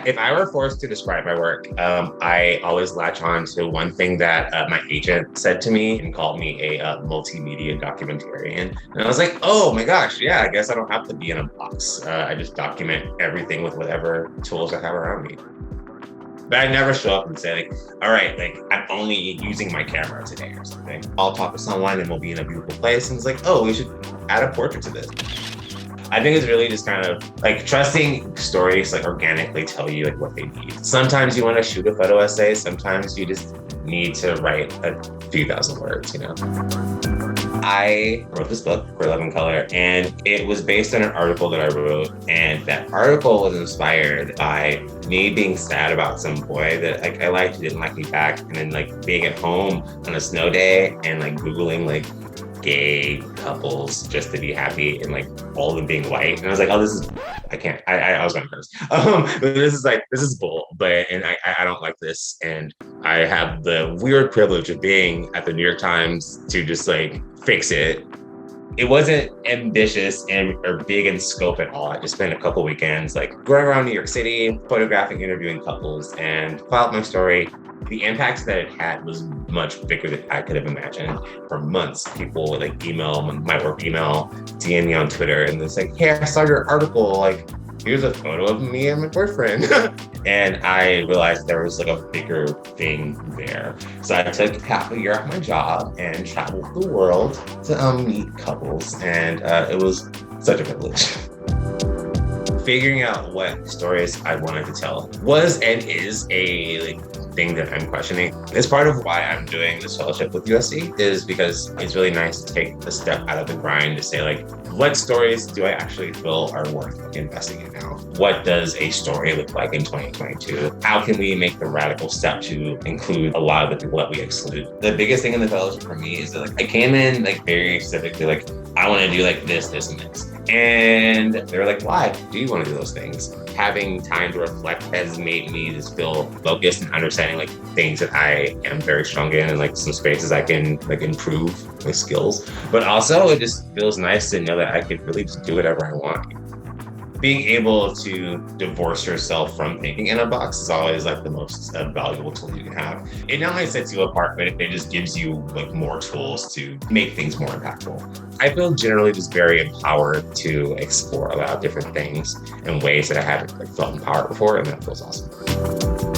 If I were forced to describe my work, I always latch on to one thing that my agent said to me and called me a multimedia documentarian. And I was like, oh my gosh, yeah, I guess I don't have to be in a box. I just document everything with whatever tools I have around me. But I never show up and say like, all right, like I'm only using my camera today or something. I'll talk to someone and we'll be in a beautiful place. And it's like, oh, we should add a portrait to this. I think it's really just kind of like trusting stories like organically tell you like what they need. Sometimes you want to shoot a photo essay. Sometimes you just need to write a few thousand words, you know? I wrote this book, For Love and Color, and it was based on an article that I wrote. And that article was inspired by me being sad about some boy that like I liked who didn't like me back. And then like being at home on a snow day and like Googling like gay couples just to be happy and like all of them being white. And I was like, oh, this is, I was going to curse. But this is bull, and I don't like this. And I have the weird privilege of being at the New York Times to just like fix it. It wasn't ambitious or big in scope at all. I just spent a couple weekends like going around New York City, photographing, interviewing couples, and filed my story. The impact that it had was much bigger than I could have imagined. For months, people would like email, my work email, DM me on Twitter, and it's like, hey, I saw your article, like, here's a photo of me and my boyfriend. And I realized there was like a bigger thing there. So I took half a year off my job and traveled the world to meet couples. And it was such a privilege. Figuring out what stories I wanted to tell was and is a thing that I'm questioning. It's part of why I'm doing this fellowship with USC is because it's really nice to take a step out of the grind to say like, what stories do I actually feel are worth investing in now? What does a story look like in 2022? How can we make the radical step to include a lot of the people that we exclude? The biggest thing in the fellowship for me is that like I came in like very specifically like, I want to do like this, and this. And they were like, why do you want to do those things? Having time to reflect has made me just feel focused and understanding like things that I am very strong in and like some spaces I can like improve my skills. But also it just feels nice to know that I could really just do whatever I want. Being able to divorce yourself from thinking in a box is always like the most valuable tool you can have. It not only sets you apart, but it just gives you like more tools to make things more impactful. I feel generally just very empowered to explore a lot of different things in ways that I haven't like felt empowered before, and that feels awesome.